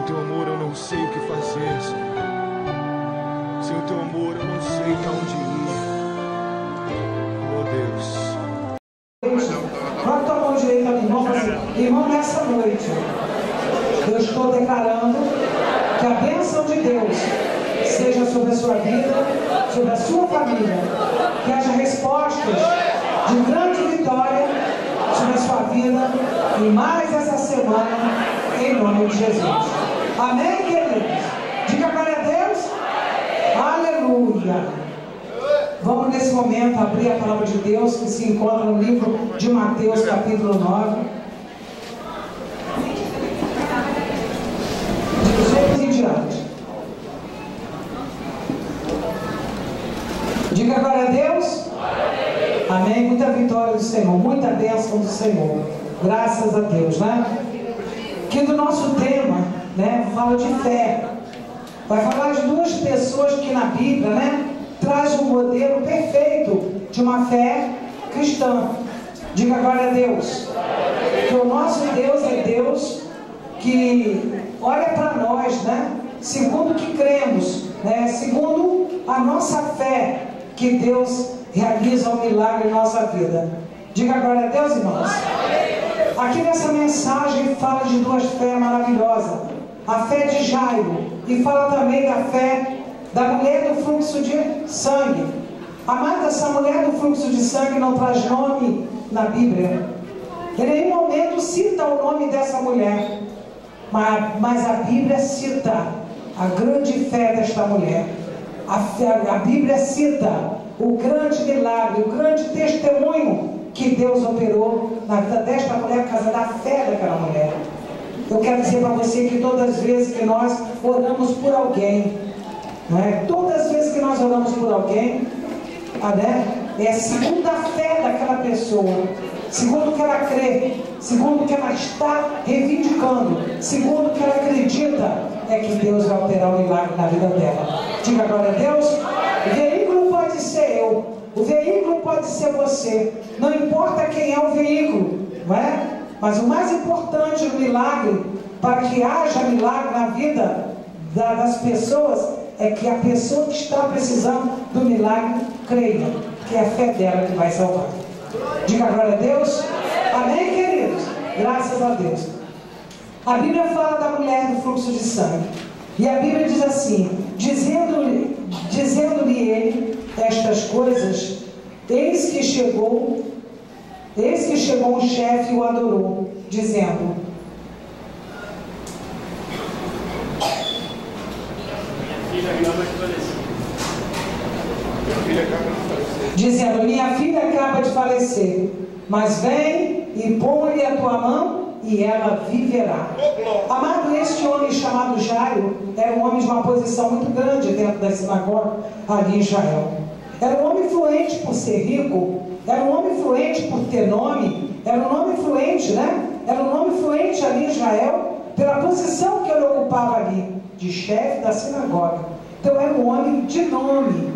o teu amor eu não sei o que fazer, Senhor. Sem o teu amor eu não sei para onde ir. Oh Deus. Coloca tua mão direita no irmão, irmão, nessa noite eu estou declarando que a bênção de Deus seja sobre a sua vida, sobre a sua família, que haja respostas de grande vitória sobre a sua vida e mais essa semana, em nome de Jesus. Amém, queridos? Diga glória a Deus. Aleluia. Vamos nesse momento abrir a palavra de Deus que se encontra no livro de Mateus, capítulo 9. De 18 em diante. Diga glória a Deus. Amém. Muita vitória do Senhor, muita bênção do Senhor. Graças a Deus, né? Que do nosso tema, né, fala de fé. Vai falar de duas pessoas que na Bíblia, né, traz um modelo perfeito de uma fé cristã. Diga glória a Deus. Que o nosso Deus é Deus que olha para nós, né, segundo o que cremos, né, segundo a nossa fé, que Deus realiza um milagre em nossa vida. Diga glória a Deus, irmãos. Aqui nessa mensagem fala de duas fés maravilhosas. A fé de Jairo e fala também da fé da mulher do fluxo de sangue. Amada, essa mulher do fluxo de sangue não traz nome na Bíblia. Em nenhum momento cita o nome dessa mulher. Mas a Bíblia cita a grande fé desta mulher. A Bíblia cita o grande milagre, o grande testemunho que Deus operou na vida desta mulher, por causa da fé daquela mulher. Eu quero dizer para você que todas as vezes que nós oramos por alguém, né, todas as vezes que nós oramos por alguém, né, é segundo a fé daquela pessoa, segundo o que ela crê, segundo o que ela está reivindicando, segundo o que ela acredita, é que Deus vai operar um milagre na vida dela. Diga glória a Deus. O veículo pode ser eu, o veículo pode ser você, não importa quem é o veículo, não é? Mas o mais importante do milagre, para que haja milagre na vida das pessoas, é que a pessoa que está precisando do milagre creia que é a fé dela que vai salvar. Diga glória a Deus. Amém, queridos? Graças a Deus. A Bíblia fala da mulher do fluxo de sangue. E a Bíblia diz assim: dizendo-lhe ele estas coisas, eis que chegou um chefe e o adorou, dizendo: minha filha acaba de falecer, mas vem e põe-lhe a tua mão e ela viverá. Amado, este homem chamado Jairo era um homem de uma posição muito grande dentro da sinagoga ali em Israel. Era um homem influente por ser rico, era um homem influente por ter nome, era um nome influente, né? Era um nome influente ali em Israel pela posição que ele ocupava ali, de chefe da sinagoga. Então era um homem de nome,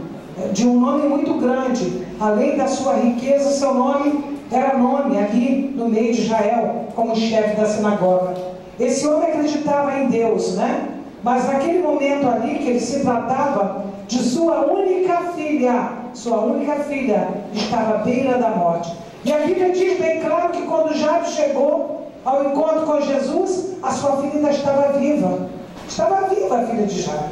de um nome muito grande. Além da sua riqueza, seu nome era nome ali no meio de Israel, como chefe da sinagoga. Esse homem acreditava em Deus, né? Mas naquele momento ali que ele se tratava de sua única filha estava à beira da morte. E a Bíblia diz bem claro que quando Jairo chegou ao encontro com Jesus, a sua filha ainda estava viva. Estava viva a filha de Jairo.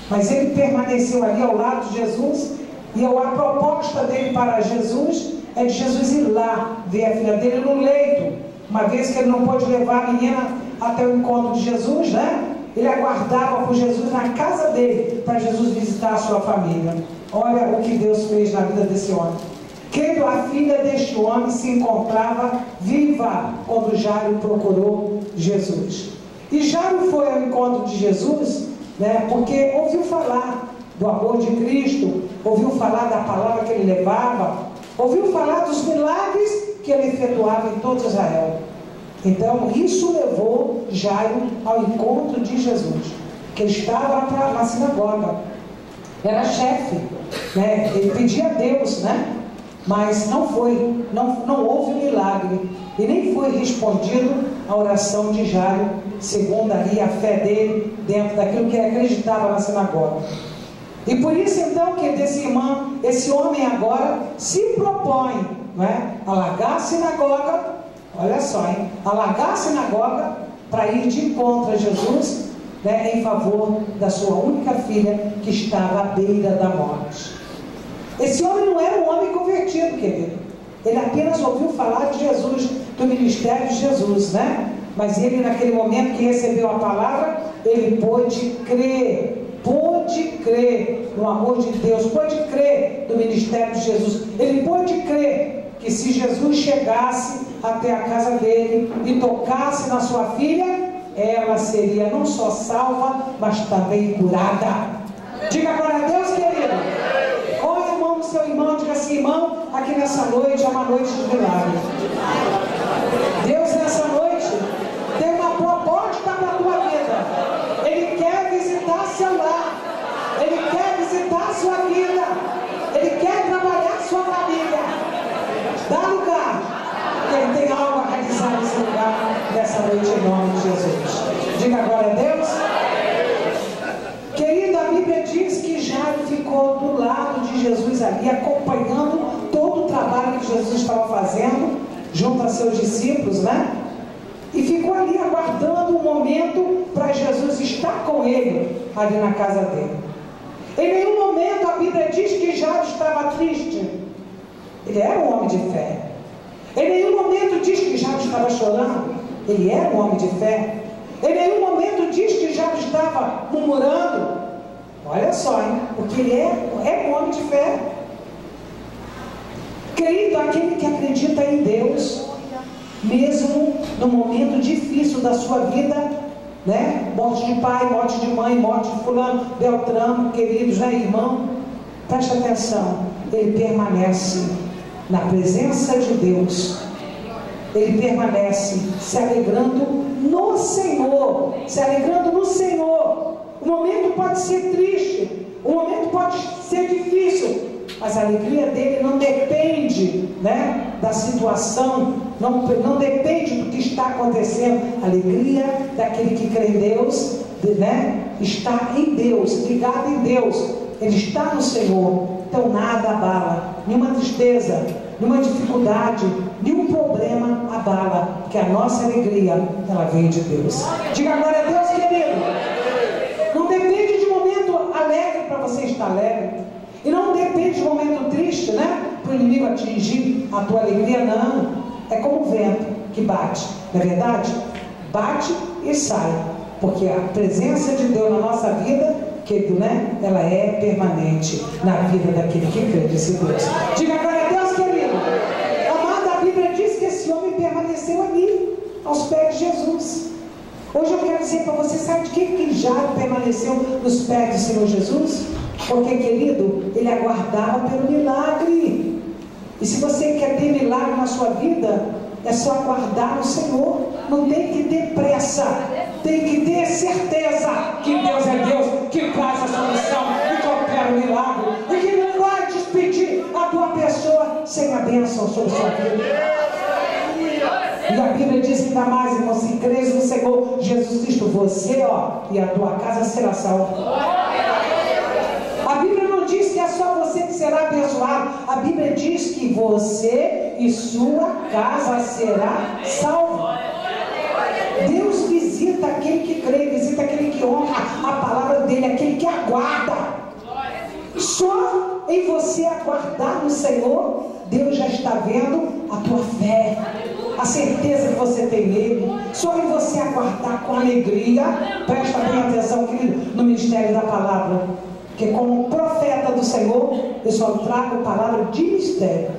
Mas ele permaneceu ali ao lado de Jesus, e a proposta dele para Jesus é de Jesus ir lá ver a filha dele no leito. Uma vez que ele não pôde levar a menina até o encontro de Jesus, né? Ele aguardava por Jesus na casa dele, para Jesus visitar a sua família. Olha o que Deus fez na vida desse homem. Querido, a filha deste homem se encontrava viva quando Jairo procurou Jesus. E Jairo foi ao encontro de Jesus, né, porque ouviu falar do amor de Cristo, ouviu falar da palavra que ele levava, ouviu falar dos milagres que ele efetuava em todo Israel. Então isso levou Jairo ao encontro de Jesus, que ele estava na sinagoga, era chefe, né? Ele pedia a Deus, né? Mas não houve milagre, e nem foi respondido a oração de Jairo, segundo ali a fé dele, dentro daquilo que ele acreditava na sinagoga. E por isso então que esse homem agora se propõe, não é? A largar a sinagoga, olha só, hein? A largar a sinagoga para ir de encontro a Jesus, né? Em favor da sua única filha que estava à beira da morte. Esse homem não era um homem convertido, querido. Ele apenas ouviu falar de Jesus, do ministério de Jesus, né? Mas ele, naquele momento que recebeu a palavra, ele pôde crer no amor de Deus, pôde crer no ministério de Jesus. Ele pôde crer que se Jesus chegasse até a casa dele e tocasse na sua filha, ela seria não só salva, mas também curada. Diga glória a Deus, querido. Olha a mão do seu irmão, diga assim: irmão, aqui nessa noite é uma noite de milagre. Deus nessa noite tem uma proposta para a tua vida. Ele quer visitar seu lar, Ele quer visitar sua vida, Ele quer trabalhar sua família. Dá lugar, que Ele tem algo a realizar nesse lugar, nessa noite, em nome de Jesus. Diga glória a Deus. Querido, a Bíblia diz que Jairo ficou do lado de Jesus ali, acompanhando todo o trabalho que Jesus estava fazendo, junto a seus discípulos, né? E ficou ali aguardando um momento para Jesus estar com ele, ali na casa dele. Em nenhum momento a Bíblia diz que Jairo estava triste. Ele era um homem de fé. Em nenhum momento diz que Jairo estava chorando. Ele era um homem de fé. Em nenhum momento diz que Jairo estava murmurando. Olha só, hein? Porque ele é um homem de fé. Querido, aquele que acredita em Deus, mesmo no momento difícil da sua vida, né? Morte de pai, morte de mãe, morte de fulano, Beltrano, queridos, né, irmão? Preste atenção, ele permanece na presença de Deus. Ele permanece se alegrando no Senhor, se alegrando no Senhor. O momento pode ser triste, o momento pode ser difícil, mas a alegria dele não depende, né, da situação, não depende do que está acontecendo. A alegria daquele que crê em Deus, né, está em Deus, ligado em Deus. Ele está no Senhor. Então nada abala, nenhuma tristeza, nenhuma dificuldade, nenhum problema abala, porque a nossa alegria, ela vem de Deus. Diga glória a Deus, querido. Não depende de um momento alegre para você estar alegre, e não depende de um momento triste, né, para o inimigo atingir a tua alegria. Não, é como o vento que bate, não é verdade? Bate e sai, porque a presença de Deus na nossa vida, querido, né, ela é permanente na vida daquele que crê nesse Deus. Diga glória a Deus, querido. Amada, a Bíblia diz que esse homem permaneceu ali, aos pés de Jesus. Hoje eu quero dizer para você, sabe de que Jairo permaneceu nos pés do Senhor Jesus? Porque, querido, ele aguardava pelo milagre. E se você quer ter milagre na sua vida, é só aguardar no Senhor. Não tem que ter pressa, tem que ter certeza que Deus é Deus, que faz a solução e que opera o milagre, e que não vai despedir a tua pessoa sem a bênção sobre a sua vida. E a Bíblia diz ainda mais, irmão, se crês no Senhor Jesus Cristo, você, e a tua casa será salva. A Bíblia não diz que é só você que será abençoado. A Bíblia diz que você e sua casa será salva. Deus visita aquele que crê, visita aquele que honra a palavra dele, aquele que aguarda. Só em você aguardar no Senhor, Deus já está vendo a tua fé, a certeza que você tem nele. Só em você aguardar com alegria. Presta bem atenção, querido, no ministério da palavra, porque como profeta do Senhor, eu só trago palavra de mistério.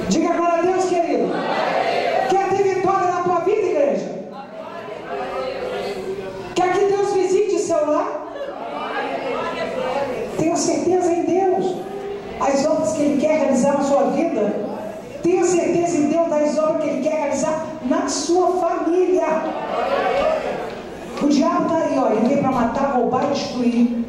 Diga glória a Deus, querido. Quer ter vitória na tua vida, igreja? Quer que Deus visite seu lar? Tenha certeza em Deus, as obras que Ele quer realizar na sua vida. Tenha certeza em Deus das obras que Ele quer realizar na sua família. O diabo está aí, ele vem para matar, roubar e destruir.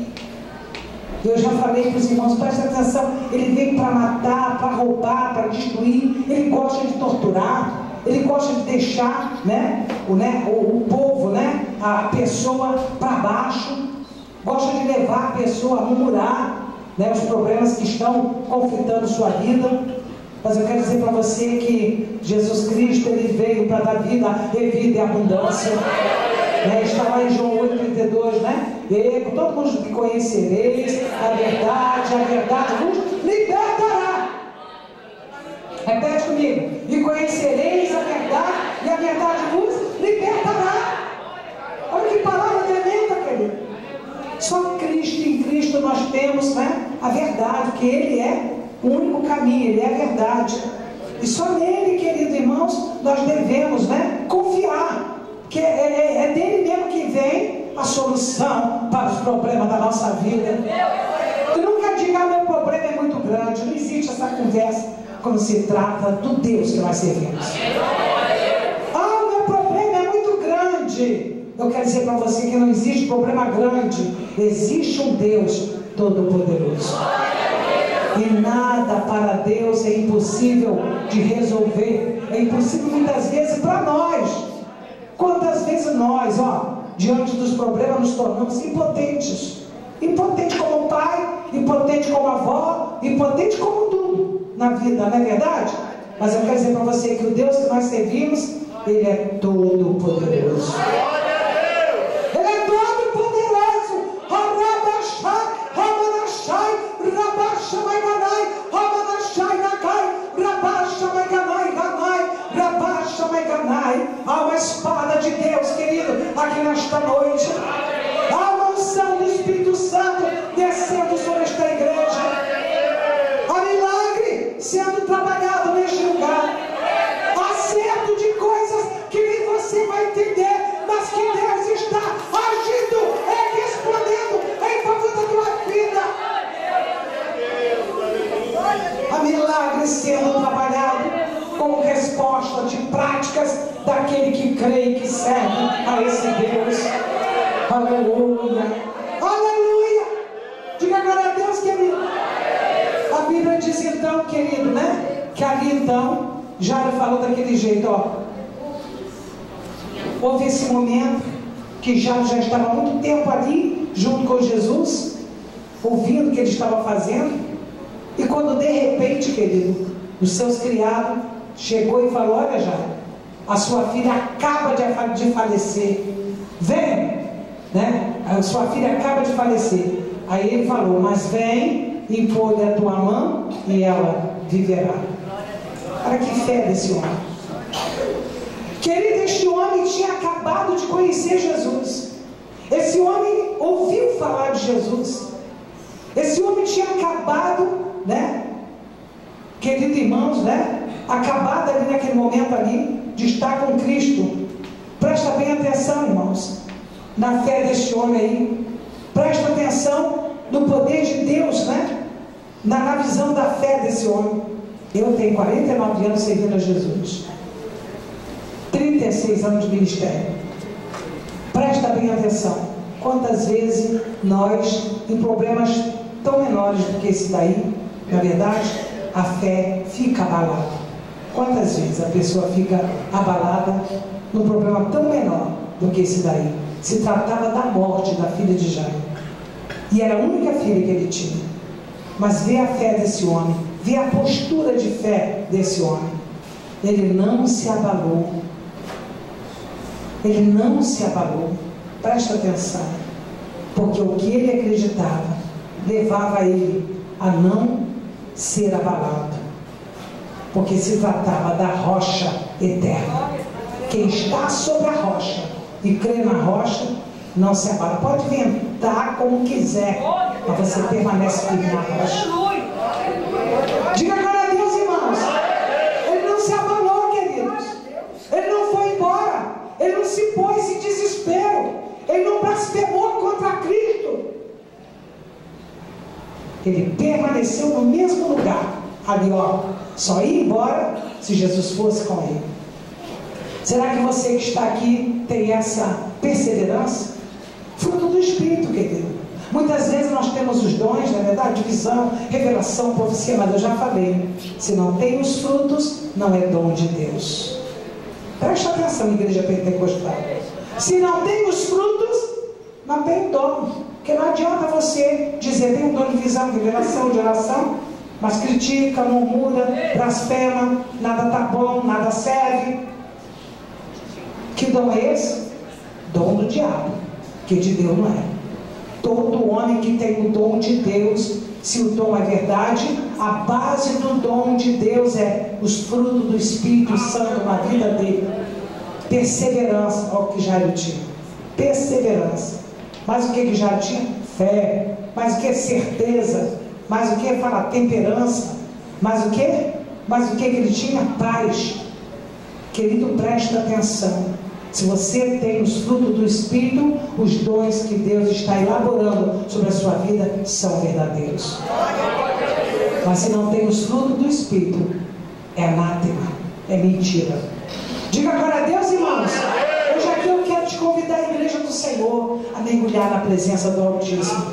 Eu já falei para os irmãos, presta atenção, ele veio para matar, para roubar, para destruir, ele gosta de torturar, ele gosta de deixar, o povo, a pessoa para baixo, gosta de levar a pessoa a murmurar, os problemas que estão conflitando sua vida. Mas eu quero dizer para você que Jesus Cristo, ele veio para dar vida e vida e abundância. Está lá em João 8,32, E todo mundo que conhecereis a verdade vos libertará. Repete comigo. E conhecereis a verdade, e a verdade vos libertará. Olha que palavra tremenda, querido. Só Cristo, em Cristo nós temos a verdade, que Ele é o único caminho, Ele é a verdade. E só nele, queridos irmãos, nós devemos confiar. Que é dele mesmo que vem a solução para os problemas da nossa vida. Tu nunca diga, meu problema é muito grande. Não existe essa conversa quando se trata do Deus que nós servimos. Meu problema é muito grande. Eu quero dizer para você que não existe problema grande. Existe um Deus Todo-Poderoso. E nada para Deus é impossível de resolver. É impossível muitas vezes para nós. Quantas vezes nós, diante dos problemas, nos tornamos impotentes. Impotente como pai, impotente como avó, impotente como tudo na vida, não é verdade? Mas eu quero dizer para você que o Deus que nós servimos, Ele é todo poderoso. Ele é todo poderoso. Há uma espada de Deus, querido, aqui nesta noite. Há uma unção do Espírito Santo descendo sobre esta igreja. Há milagre sendo trabalhado neste lugar. Acerto de coisas que nem você vai entender, mas que Deus está agindo e respondendo em favor da tua vida. Há milagre sendo trabalhado como resposta de práticas daquele que crê e que serve a esse Deus. Aleluia, aleluia. Diga glória a Deus, querido. A Bíblia diz então, querido, que ali então Jairo falou daquele jeito, houve esse momento que Jairo já estava há muito tempo ali junto com Jesus, ouvindo o que ele estava fazendo, e quando de repente, querido, os seus criados chegou e falou: olha, Jairo, a sua filha acaba de falecer, vem, a sua filha acaba de falecer. Aí ele falou: mas vem, impõe a tua mão e ela viverá. Olha que fé desse homem. Querido, este homem tinha acabado de conhecer Jesus. Esse homem ouviu falar de Jesus. Esse homem tinha acabado, queridos irmãos, acabado ali naquele momento ali de estar com Cristo. Presta bem atenção, irmãos, na fé deste homem aí. Presta atenção no poder de Deus, na visão da fé desse homem. Eu tenho 49 anos servindo a Jesus, 36 anos de ministério. Presta bem atenção. Quantas vezes nós, em problemas tão menores do que esse daí, na verdade, a fé fica abalada. Quantas vezes a pessoa fica abalada num problema tão menor do que esse daí? Se tratava da morte da filha de Jairo, e era a única filha que ele tinha. Mas vê a fé desse homem, vê a postura de fé desse homem. Ele não se abalou. Ele não se abalou. Presta atenção, porque o que ele acreditava levava ele a não ser abalado, porque se tratava da rocha eterna. Quem está sobre a rocha e crê na rocha não se abala. Pode ventar como quiser, mas você permanece firme na rocha. Diga glória a Deus, irmãos. Ele não se abalou, queridos. Ele não foi embora. Ele não se pôs em desespero. Ele não blasfemou contra Cristo. Ele permaneceu no mesmo lugar. Ali, só ia embora se Jesus fosse com ele. Será que você que está aqui tem essa perseverança? Fruto do Espírito, querido. Muitas vezes nós temos os dons, na verdade, visão, revelação, profecia, mas eu já falei, se não tem os frutos, não é dom de Deus. Presta atenção, igreja pentecostal. Se não tem os frutos, não tem o dom. Porque não adianta você dizer, tem um dom de visão, revelação, de oração, mas critica, murmura, blasfema, nada está bom, nada serve. Que dom é esse? Dom do diabo, que de Deus não é. Todo homem que tem o dom de Deus, se o dom é verdade, a base do dom de Deus é os frutos do Espírito Santo na vida dele. Perseverança, olha o que Jairo tinha. Perseverança. Mas o que Jairo tinha? Fé. Mas o que? Certeza. Mas o que? Fala temperança. Mas o que? Mas o que ele tinha? Paz. Querido, presta atenção. Se você tem os frutos do Espírito, os dons que Deus está elaborando sobre a sua vida são verdadeiros. Mas se não tem os frutos do Espírito, é anátema, é mentira. Diga glória a Deus, irmãos. Hoje aqui eu quero te convidar a igreja do Senhor a mergulhar na presença do Altíssimo,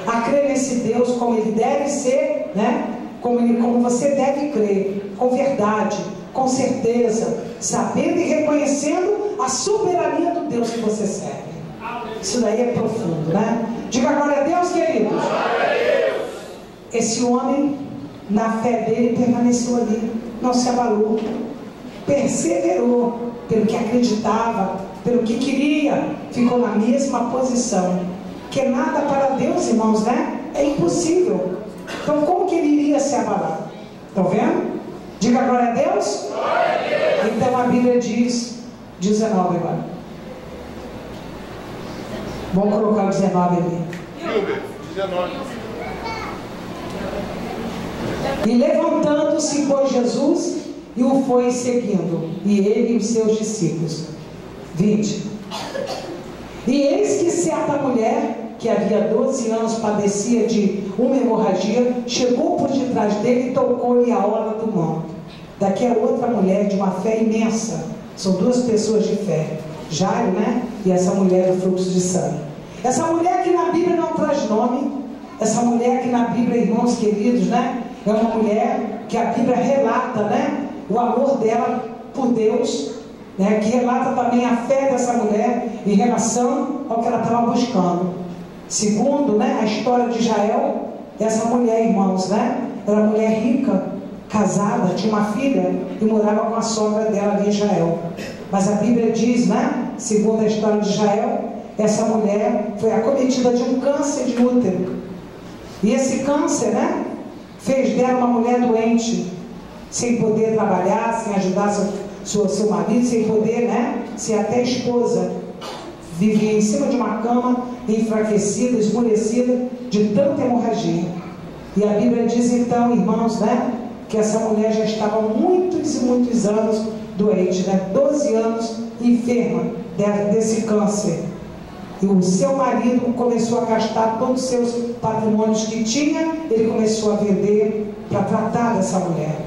a crer nesse Deus como ele deve ser, né? Como você deve crer, com verdade, com certeza, sabendo e reconhecendo a soberania do Deus que você serve. Isso daí é profundo, né? Diga glória a Deus, queridos. Esse homem, na fé dele, permaneceu ali, não se abalou, perseverou pelo que acreditava, pelo que queria, ficou na mesma posição. Que nada para Deus, irmãos, né? É impossível. Então como que ele iria se abalar? Estão vendo? Diga glória a Deus. Então a Bíblia diz 19 agora. Vamos colocar o 19 ali. 19. E levantando-se, pôs Jesus e o foi seguindo, e ele e os seus discípulos. 20. E eis que certa mulher, que havia 12 anos padecia de uma hemorragia, chegou por detrás dele e tocou-lhe a orla do manto. Daqui a outra mulher de uma fé imensa. São duas pessoas de fé, Jairo, né? E essa mulher do fluxo de sangue. Essa mulher que na Bíblia não traz nome, essa mulher que na Bíblia, irmãos queridos, né? É uma mulher que a Bíblia relata, né? O amor dela por Deus, né? Que relata também a fé dessa mulher em relação ao que ela estava buscando. Segundo, né? A história de Israel, essa mulher, irmãos, né? Era uma mulher rica, casada, tinha uma filha e morava com a sogra dela ali em Israel. Mas a Bíblia diz, né? Segundo a história de Israel, essa mulher foi acometida de um câncer de útero. E esse câncer, né? Fez dela uma mulher doente, sem poder trabalhar, sem ajudar seu marido, sem poder, né? Ser até esposa. Vivia em cima de uma cama, enfraquecida, esmorecida, de tanta hemorragia. E a Bíblia diz então, irmãos, né? Que essa mulher já estava muitos e muitos anos doente, né? 12 anos enferma desse câncer. E o seu marido começou a gastar todos os seus patrimônios que tinha, ele começou a vender para tratar dessa mulher.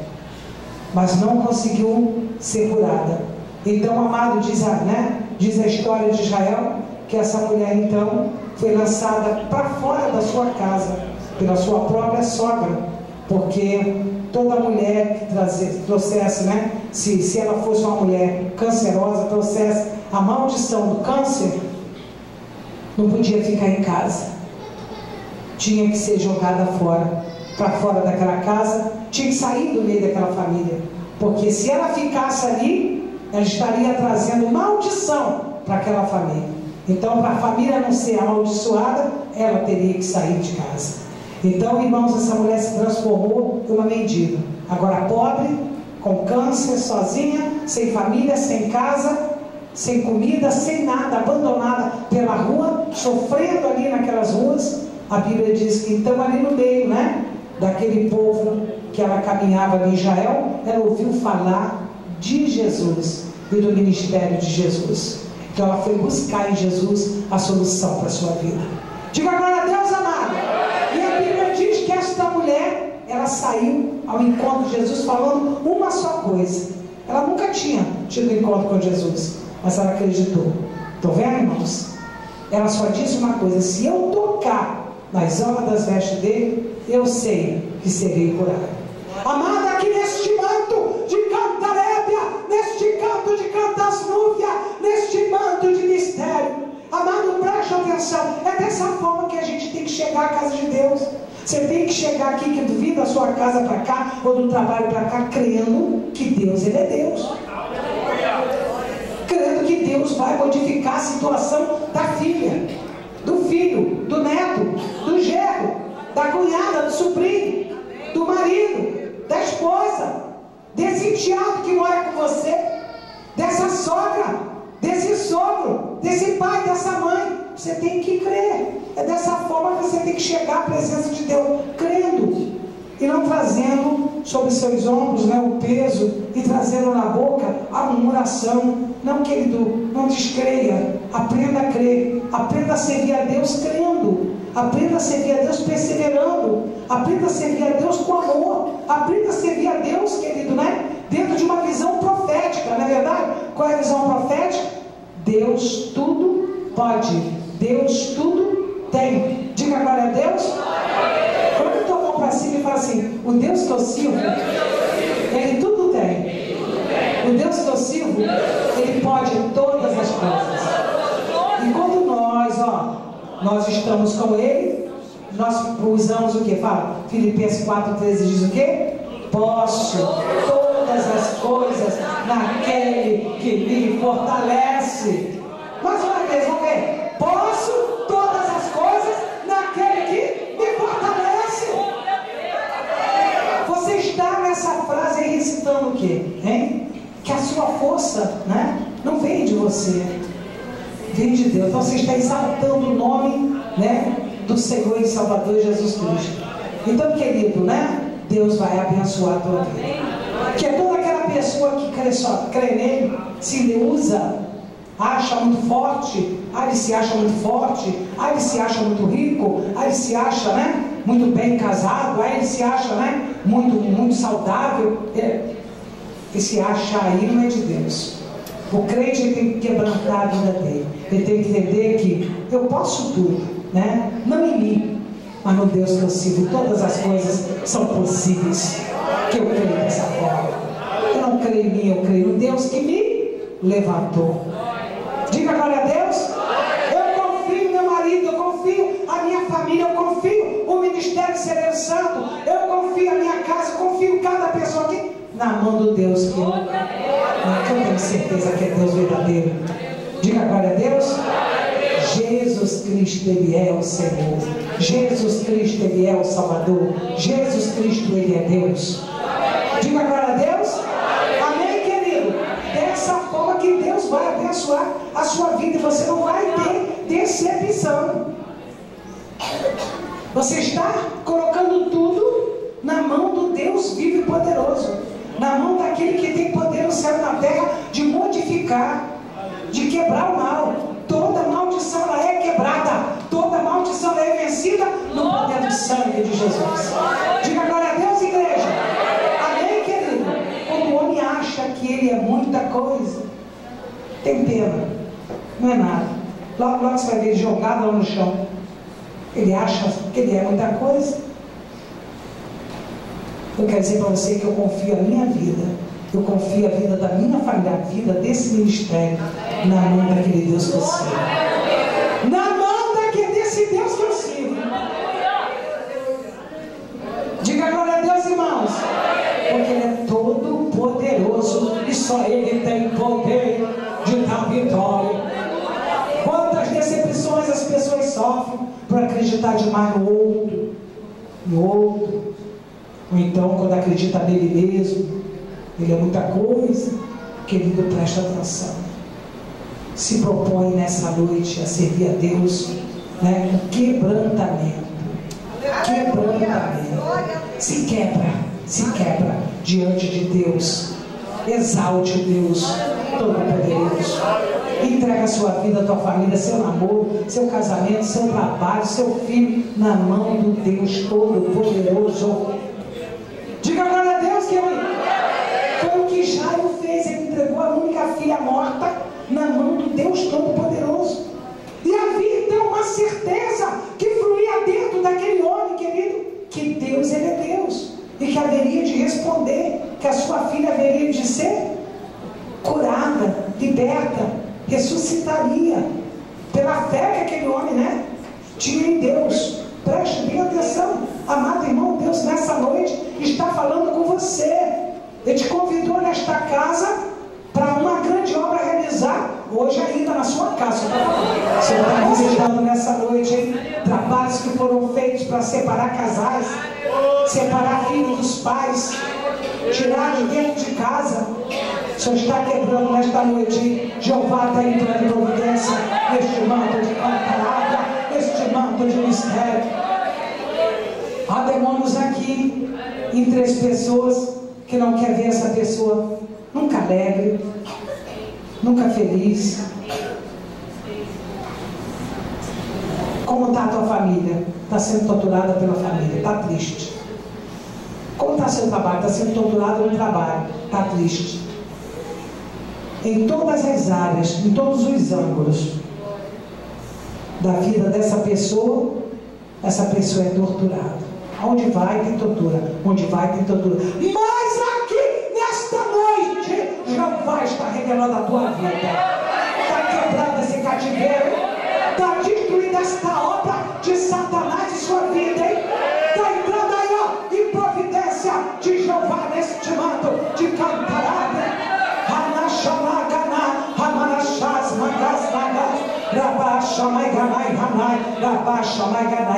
Mas não conseguiu ser curada. Então, amado, diz a história de Israel, que essa mulher então foi lançada para fora da sua casa, pela sua própria sogra, porque toda mulher que trouxesse, né, se ela fosse uma mulher cancerosa, trouxesse a maldição do câncer, não podia ficar em casa, tinha que ser jogada fora, para fora daquela casa, tinha que sair do meio daquela família, porque se ela ficasse ali, ela estaria trazendo maldição para aquela família. Então, para a família não ser amaldiçoada, ela teria que sair de casa. Então, irmãos, essa mulher se transformou em uma mendiga, agora pobre, com câncer, sozinha, sem família, sem casa, sem comida, sem nada, abandonada pela rua, sofrendo ali naquelas ruas. A Bíblia diz que então ali no meio, né, daquele povo que ela caminhava ali em Israel, ela ouviu falar de Jesus e do ministério de Jesus. Então ela foi buscar em Jesus a solução para a sua vida. Diga glória a Deus, amado. E a Bíblia diz que esta mulher, ela saiu ao encontro de Jesus falando uma só coisa. Ela nunca tinha tido encontro com Jesus, mas ela acreditou. Estão vendo, irmãos? Ela só disse uma coisa: se eu tocar nas obras das vestes dele, eu sei que serei curado. Amada, aqui neste manto de cantarébia, neste canto de cantasnúvia, neste manto de mistério, amado, preste atenção, é dessa forma que a gente tem que chegar à casa de Deus. Você tem que chegar aqui, que vindo da sua casa para cá, ou do trabalho para cá, crendo que Deus, Ele é Deus. Crendo que Deus vai modificar a situação da filha, do filho, do neto, do genro, da cunhada, do sobrinho, do marido, da esposa, desse enteado que mora com você, dessa sogra, desse sogro, desse pai, dessa mãe. Você tem que crer. É dessa forma que você tem que chegar à presença de Deus, crendo, e não trazendo sobre seus ombros, né, o peso, e trazendo na boca a murmuração. Não, querido, não descreia. Aprenda a crer, aprenda a servir a Deus crendo, aprenda a servir a Deus perseverando, aprenda a servir a Deus com amor, aprenda a servir a Deus, querido, né, dentro de uma visão profética. Não é verdade? Qual é a visão profética? Deus tudo pode, Deus tudo tem. Diga glória a Deus. Coloca a tua mão para cima e fala assim: o Deus que eu sirvo, Ele tudo tem. O Deus que eu sirvo, Ele pode todas as coisas. E quando nós estamos com Ele, nós usamos o que? Fala, Filipenses 4,13 diz o que? Posso todas as coisas naquele que me fortalece. Mais uma vez, vamos ver. Posso todas as coisas naquele que me fortalece. Você está nessa frase aí recitando o quê? Hein? Que a sua força, né, não vem de você, vem de Deus. Então você está exaltando o nome, né, do Senhor e Salvador Jesus Cristo. Então, querido, né, Deus vai abençoar a tua vida. Que é toda aquela pessoa que crê nele, se ele usa, acha muito forte, ele se acha muito forte, ele se acha muito rico, ele se acha, né, muito bem casado, ele se acha, né, muito saudável. Esse acha aí não é de Deus. O crente tem que quebrantar a vida dele. Ele tem que entender que eu posso tudo, né? Não em mim, mas no Deus que eu sirvo, todas as coisas são possíveis. Que eu creio dessa forma. Eu não creio em mim, eu creio no Deus que me levantou. Diga glória a Deus. Eu confio no meu marido, eu confio a minha família, eu confio o Ministério Sereno Santo, eu confio a minha casa, eu confio cada pessoa aqui na mão do Deus que eu tenho certeza que é Deus verdadeiro. Diga glória a Deus. Jesus Cristo, Ele é o Senhor. Jesus Cristo, Ele é o Salvador. Jesus Cristo, Ele é Deus. Diga glória a Deus. Amém, querido? Dessa forma que Deus vai abençoar a sua vida e você não vai ter decepção. Você está colocando tudo na mão do Deus vivo e poderoso, na mão daquele que tem poder no céu e na terra de modificar, de quebrar o mal. Toda maldição ela é quebrada, toda maldição ela é vencida no poder do sangue de Jesus. Diga glória a Deus, igreja. Amém, querido? Quando o homem acha que ele é muita coisa, tem pena, não é nada. Logo, logo você vai ver ele jogado lá no chão. Ele acha que ele é muita coisa. Eu quero dizer para você que eu confio a minha vida, eu confio a vida da minha família, a vida desse ministério, na mão daquele Deus que eu sirvo. Na mão desse Deus que eu sirvo. Diga glória a Deus, irmãos. Porque Ele é todo poderoso e só Ele tem poder de dar vitória. Quantas decepções as pessoas sofrem por acreditar demais no outro. Ou então quando acredita nele mesmo, ele é muita coisa. Querido, presta atenção. Se propõe nessa noite a servir a Deus, né, com quebrantamento. Se quebra diante de Deus. Exalte o Deus Todo-Poderoso. Entrega a sua vida, a tua família, seu namoro, seu casamento, seu trabalho, seu filho na mão do Deus Todo-Poderoso. Diga glória a Deus, querido. Foi o que Jairo fez. Ele entregou a única filha morta na mão do Deus Todo-Poderoso. E havia então uma certeza que fluía dentro responder que a sua filha haveria de ser curada, liberta, ressuscitaria, pela fé que aquele homem, né, tinha em Deus. Preste bem atenção, amado irmão. Deus nessa noite está falando com você. Ele te convidou nesta casa para uma grande obra realizar hoje ainda na sua casa. Você está visitando nessa noite, hein? Trabalhos que foram feitos para separar casais, separar filhos dos pais, tirar de dentro de casa. O Senhor está quebrando nesta noite, hein? Jeová está entrando em providência neste manto de palavra, neste manto de mistério. Há demônios aqui em 3 pessoas que não quer ver essa pessoa nunca alegre, nunca feliz. Como está a tua família? Está sendo torturada pela família, está triste. Como está seu trabalho? Está sendo torturado no trabalho, está triste. Em todas as áreas, em todos os ângulos da vida dessa pessoa é torturada. Onde vai tem tortura, onde vai tem tortura. Mas aqui nesta noite Jeová está revelando a tua vida. Está quebrando esse cativeiro, está destruindo esta obra de Satanás em sua vida, hein? Está entrando aí, ó, em providência de Jeová neste manto de cantarada.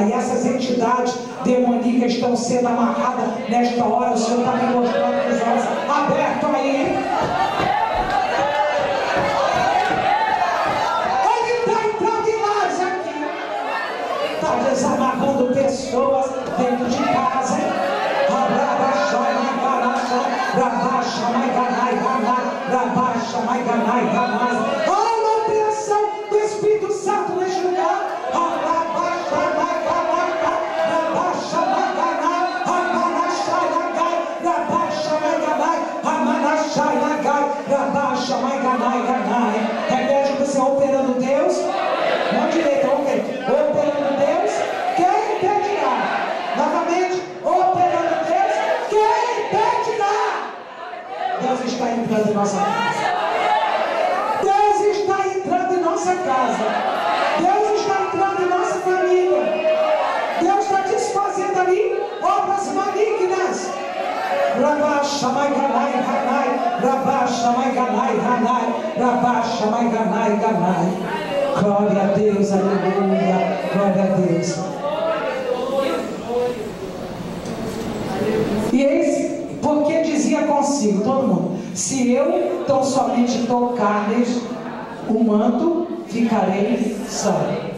E essas entidades demoníacas estão sendo amarradas nesta hora. O Senhor está me mostrando com os olhos abertos aí, hein? Ele está entrando em lares aqui, está desamarrando pessoas dentro de casa, hein? Há uma operação do Espírito Santo neste lugar. Repete que você é operando Deus. Mão direita, operando Deus, quem impedirá? Novamente, operando Deus, quem impedirá? Deus está entrando em nossa casa. Deus está entrando em nossa casa. Deus está entrando em nossa família. Deus está desfazendo ali obras malignas. Rabasha mai ganai ganai, rabasha mai ganai ganai, rabasha mai ganai ganai. Glória a Deus, aleluia, glória a Deus. E eis porque dizia consigo, todo mundo: se eu tão somente tocar-lhes o manto, ficarei salvo.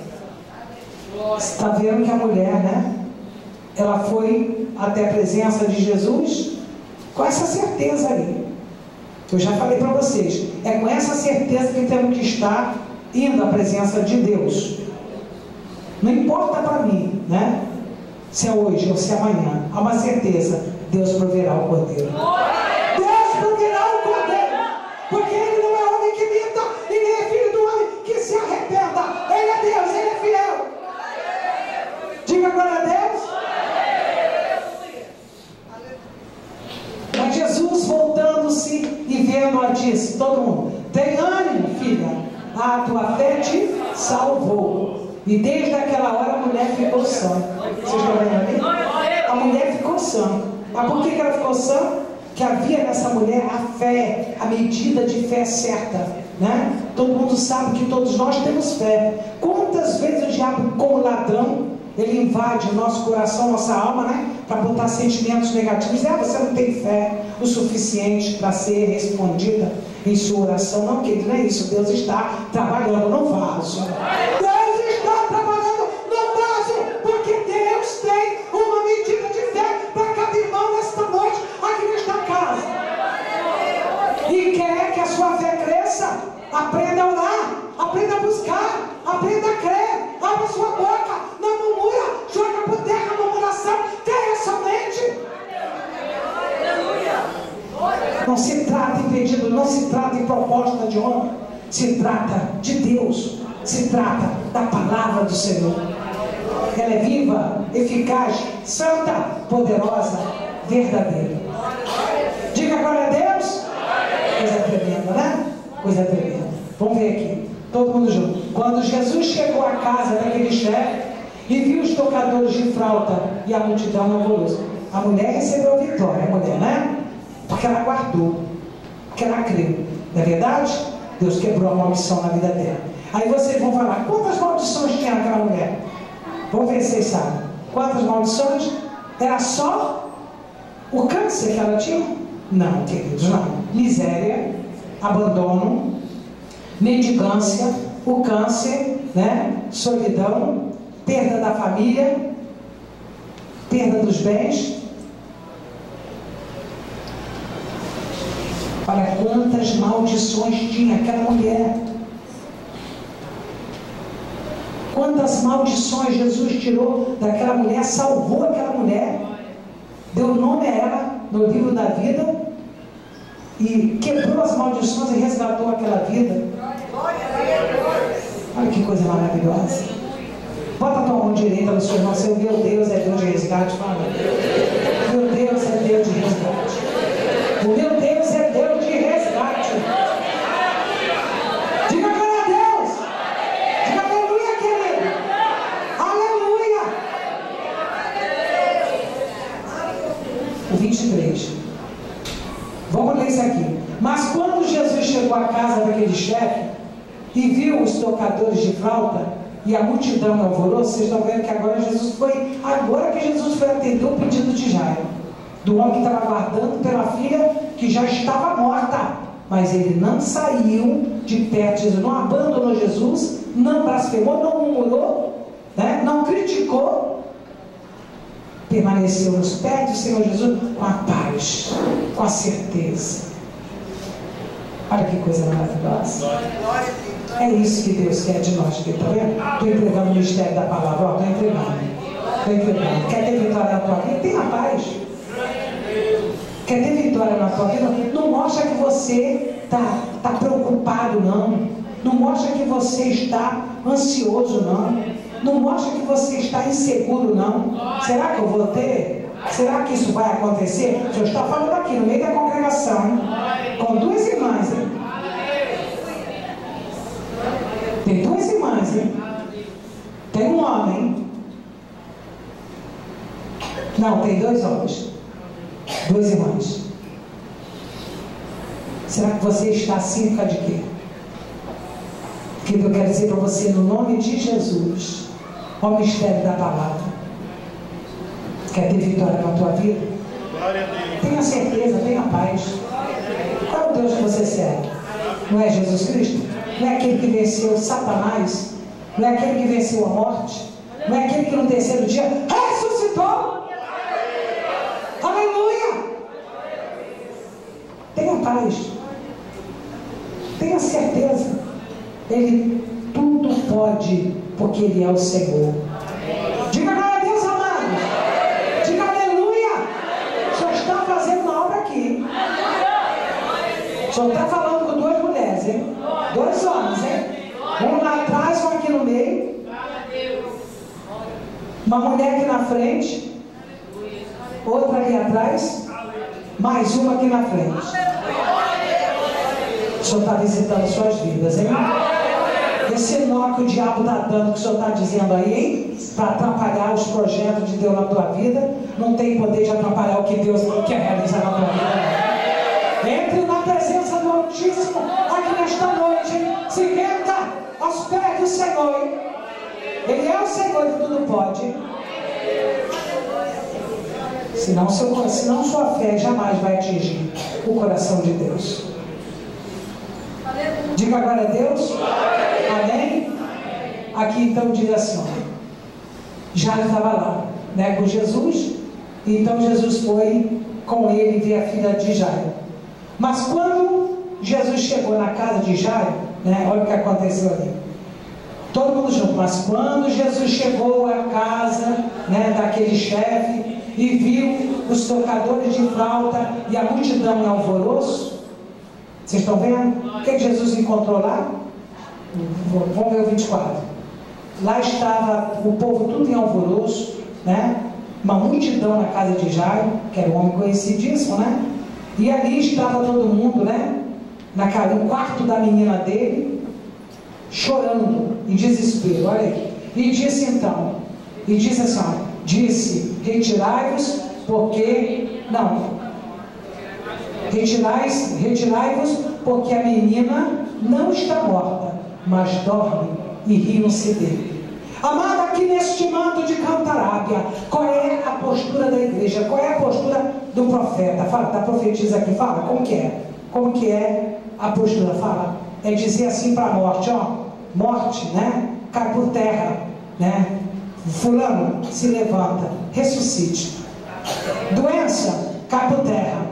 Está vendo que a mulher, né? Ela foi até a presença de Jesus com essa certeza aí. Eu já falei para vocês, é com essa certeza que temos que estar indo à presença de Deus. Não importa para mim, né? Se é hoje ou se é amanhã, há uma certeza: Deus proverá o cordeiro. Deus proverá o cordeiro, porque Ele não é homem que minta e nem é filho do homem que se arrependa. Ele é Deus, Ele é fiel. Diga glória a Deus. Mas Jesus, voltando-se e vendo-a, disse: todo mundo, tem ânimo, filha, a tua fé te salvou. E desde aquela hora a mulher ficou sã. Vocês estão vendo ali? A mulher ficou sã. Mas por que ela ficou sã? Que havia nessa mulher a fé, a medida de fé certa, né? Todo mundo sabe que todos nós temos fé. Quantas vezes o diabo, como ladrão, ele invade o nosso coração, nossa alma, né? Para botar sentimentos negativos. Você não tem fé o suficiente para ser respondida em sua oração. Não, querido, não é isso. Deus está trabalhando no vaso. Deus está trabalhando no vaso, porque Deus tem uma medida de fé para cada irmão nesta noite, aqui nesta casa. E quer que a sua fé cresça? Aprenda a orar, aprenda a buscar, aprenda a crer. Abra sua boca, não murmura, joga por terra a murmuração, tenha somente. Não se trata em pedido, não se trata em proposta de homem, se trata de Deus, se trata da palavra do Senhor. Ela é viva, eficaz, santa, poderosa, verdadeira. Coisa tremenda. Vamos ver aqui, todo mundo junto. Quando Jesus chegou à casa daquele chefe e viu os tocadores de flauta e a multidão no alvoroço, a mulher recebeu a vitória, a mulher, né? Porque ela guardou, porque ela creu. Não é verdade? Deus quebrou a maldição na vida dela. Aí vocês vão falar, quantas maldições tinha aquela mulher? Vamos ver se vocês sabem. Quantas maldições? Era só o câncer que ela tinha? Não, queridos, não. Miséria, abandono, mendigância, o câncer, né? Solidão, perda da família, perda dos bens. Olha quantas maldições tinha aquela mulher. Quantas maldições Jesus tirou daquela mulher, salvou aquela mulher, deu nome a ela no livro da vida e quebrou as maldições e resgatou aquela vida. Olha que coisa maravilhosa. Bota a tua mão direita no seu irmão, seu meu Deus é Deus de resgate. Fala. Meu Deus é Deus de resgate. O meu Deus é Deus de resgate. Diga glória a Deus. Diga aleluia, querido. Aleluia. O 23. Vamos ler isso aqui. Mas quando Jesus chegou à casa daquele chefe e viu os tocadores de flauta e a multidão no alvoroço, vocês estão vendo que agora que Jesus foi atender o pedido de Jairo, do homem que estava aguardando pela filha que já estava morta, mas ele não saiu de perto de Jesus, não abandonou Jesus, não blasfemou, não murmurou, né? Não criticou, permaneceu nos pés do Senhor Jesus com a paz, com a certeza. Olha que coisa maravilhosa. É isso que Deus quer de nós, está vendo? Estou entregando o mistério da palavra, estou entregando. Quer ter vitória na tua vida? Tenha paz. Quer ter vitória na tua vida? Não mostra que você está preocupado, não. Não mostra que você está ansioso, não. Não mostra que você está inseguro, não. Será que eu vou ter? Será que isso vai acontecer? O Senhor está falando aqui no meio da congregação, hein? Com duas irmãs, hein? Tem duas irmãs, hein? Tem um homem. Não, tem dois homens. Duas irmãs. Será que você está assim por causa de quê? Porque eu quero dizer para você, no nome de Jesus, ó mistério da palavra. Quer ter vitória na tua vida? Tenha certeza, tenha paz. Qual é o Deus que você serve? Não é Jesus Cristo? Não é aquele que venceu Satanás? Não é aquele que venceu a morte? Não é aquele que no terceiro dia ressuscitou? Aleluia! Tenha paz. Tenha certeza. Ele tudo pode, porque Ele é o Senhor. Diga glória a Deus, amados. Diga aleluia. O Senhor está fazendo uma obra aqui. O Senhor está falando com duas mulheres, hein? Dois homens, hein? Um lá atrás, um aqui no meio. Uma mulher aqui na frente. Outra ali atrás. Mais uma aqui na frente. O Senhor está visitando suas vidas, hein? Esse nó que o diabo está dando, que o Senhor está dizendo aí, hein? Para atrapalhar os projetos de Deus na tua vida, não tem poder de atrapalhar o que Deus quer realizar na tua vida. Entre na presença do Altíssimo aqui nesta noite, hein? Se renda aos pés do Senhor, hein? Ele é o Senhor que tudo pode. Senão sua fé jamais vai atingir o coração de Deus. Diga agora a Deus. Amém? Aqui então diz assim, ó, Jairo estava lá, né, com Jesus. Então Jesus foi com ele ver a filha de Jairo. Mas quando Jesus chegou na casa de Jairo, né, olha o que aconteceu ali. Todo mundo junto. Mas quando Jesus chegou à casa, né, daquele chefe e viu os tocadores de flauta e a multidão em alvoroço, vocês estão vendo? O que Jesus encontrou lá? Vamos ver o 24. Lá estava o povo tudo em alvoroço, né? Uma multidão na casa de Jairo, que era um homem conhecidíssimo, né? E ali estava todo mundo, né? no quarto da menina dele, chorando, em desespero, olha aí. E disse então, e disse assim, ó, disse, retirai-vos, retirai-vos, porque a menina não está morta, mas dorme, e riam-se dele. Amado, aqui neste manto de Cantarábia, qual é a postura da igreja? Qual é a postura do profeta? Fala, da profetisa aqui, fala, como que é? Como que é a postura? Fala, é dizer assim para a morte, ó, morte, né? Cai por terra, né? Fulano, se levanta, ressuscite. Doença, cai por terra,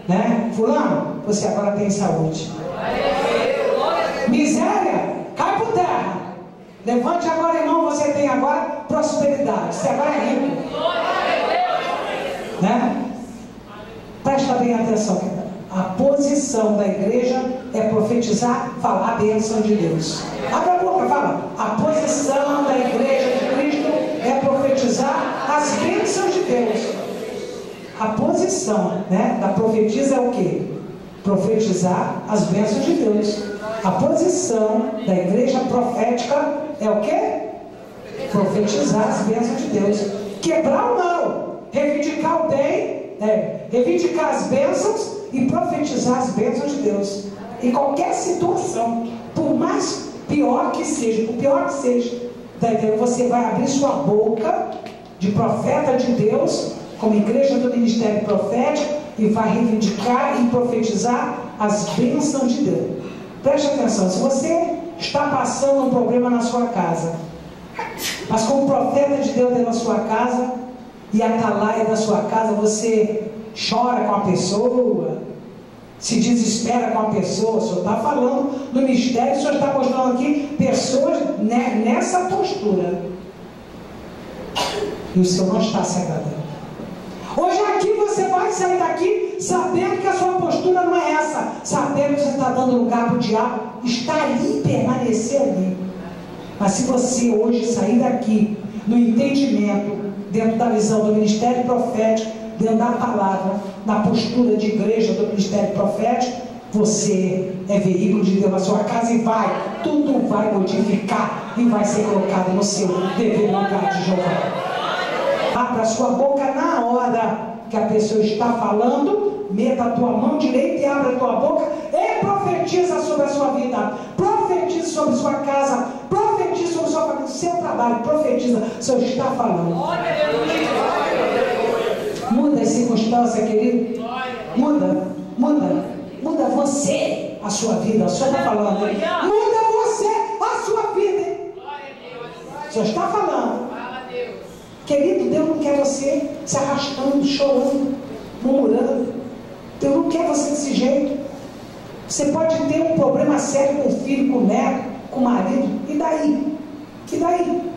né? Fulano, você agora tem saúde. Miséria, cai por terra. Levante agora, irmão, você tem agora prosperidade. Você agora é rico, né? Presta bem atenção. A posição da igreja é profetizar, falar a bênção de Deus. Abre a boca, fala. A posição da igreja de Cristo é profetizar as bênçãos de Deus. A posição, né, da profetisa é o quê? Profetizar as bênçãos de Deus. A posição da igreja profética é o quê? Profetizar as bênçãos de Deus. Quebrar o mal, reivindicar o bem, reivindicar as bênçãos e profetizar as bênçãos de Deus. Em qualquer situação, por mais pior que seja, você vai abrir sua boca de profeta de Deus, como igreja do ministério profético, e vai reivindicar e profetizar as bênçãos de Deus. Preste atenção, se você está passando um problema na sua casa, mas como profeta de Deus dentro da sua casa, e atalaia da sua casa, você chora com a pessoa, se desespera com a pessoa, o senhor está falando no mistério, o senhor está mostrando aqui pessoas nessa postura, e o senhor não está se agradando. Hoje aqui você vai sair daqui sabendo que a sua postura não é essa, sabendo que você está dando lugar para o diabo, está ali, permanecer ali. Mas se você hoje sair daqui no entendimento, dentro da visão do ministério profético, dentro da palavra, na postura de igreja do ministério profético, você é veículo de Deus na sua casa e tudo vai modificar e vai ser colocado no seu devido lugar de Jeová. Abra a sua boca na hora que a pessoa está falando, meta a tua mão direita e abra a tua boca e profetiza sobre a sua vida, profetiza sobre a sua casa, profetiza sobre a sua família, seu trabalho, profetiza, o Senhor está falando. Muda as circunstâncias, querido. Muda você, a sua vida. O Senhor está falando. Muda você, a sua vida. O Senhor está falando. Querido, Deus não quer você se arrastando, chorando, murmurando. Deus não quer você desse jeito. Você pode ter um problema sério com o filho, com o neto, com o marido. E daí? E daí?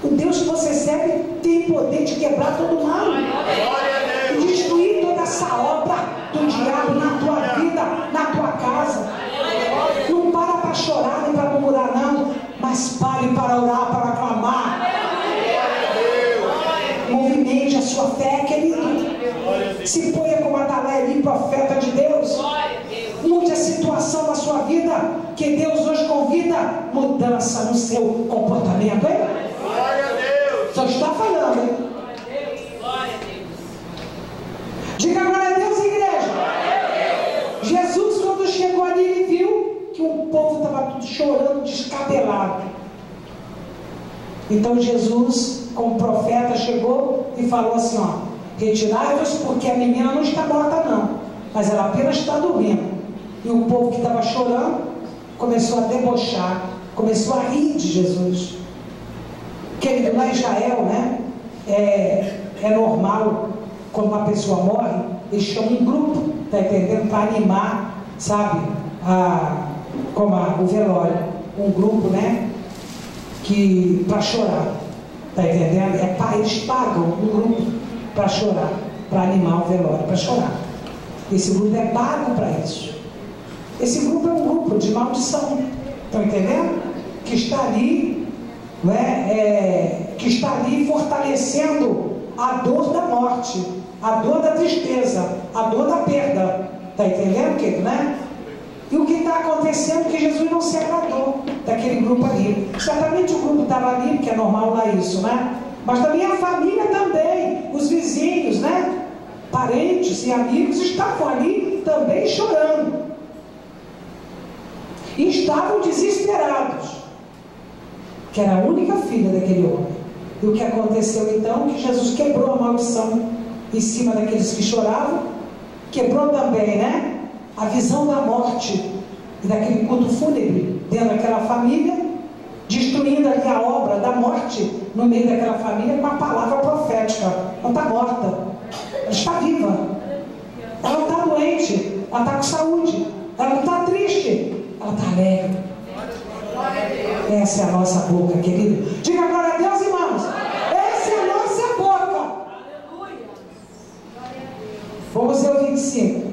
O Deus que você serve tem poder de quebrar todo o mal. E destruir toda essa obra do diabo na tua vida, na tua casa. Não para chorar nem para murmurar, não. Mas pare para orar, para clamar. Movimente a sua fé, querido. Se ponha como Atalaia ali, profeta de Deus. Mude a situação da sua vida, que Deus hoje convida mudança no seu comportamento, hein? Só está falando, hein? Diga glória a Deus, igreja. Jesus, quando chegou ali, ele viu que o povo estava tudo chorando, descabelado. Então Jesus, como profeta, chegou e falou assim, ó: retirai-vos, porque a menina não está morta não, mas ela apenas está dormindo. E o povo que estava chorando começou a debochar, começou a rir de Jesus. Querido, lá em Israel, né, é normal, quando uma pessoa morre, eles chamam um grupo, tá entendendo, para animar, sabe, o velório, um grupo, né, para chorar, tá entendendo? Eles pagam um grupo para chorar, para animar o velório, para chorar. Esse grupo é pago para isso. Esse grupo é um grupo de maldição, estão entendendo? Que está ali, que está ali fortalecendo a dor da morte, a dor da tristeza, a dor da perda. Está entendendo, querido, né? E o que está acontecendo é que Jesus não se agradou daquele grupo ali. Certamente o grupo estava ali, porque é normal lá isso, né? Mas também a família também, os vizinhos, né? Parentes e amigos estavam ali também chorando. E estavam desesperados. Que era a única filha daquele homem. E o que aconteceu então? Que Jesus quebrou a maldição em cima daqueles que choravam. Quebrou também, né? A visão da morte e daquele culto fúnebre dentro daquela família, destruindo ali a obra da morte no meio daquela família com a palavra profética. Ela está morta, ela está viva, ela não está doente, ela está com saúde, ela não está triste, ela está alegre. Essa é a nossa boca, querido. Diga glória a Deus, irmãos. Essa é a nossa boca. Vamos ver o 25.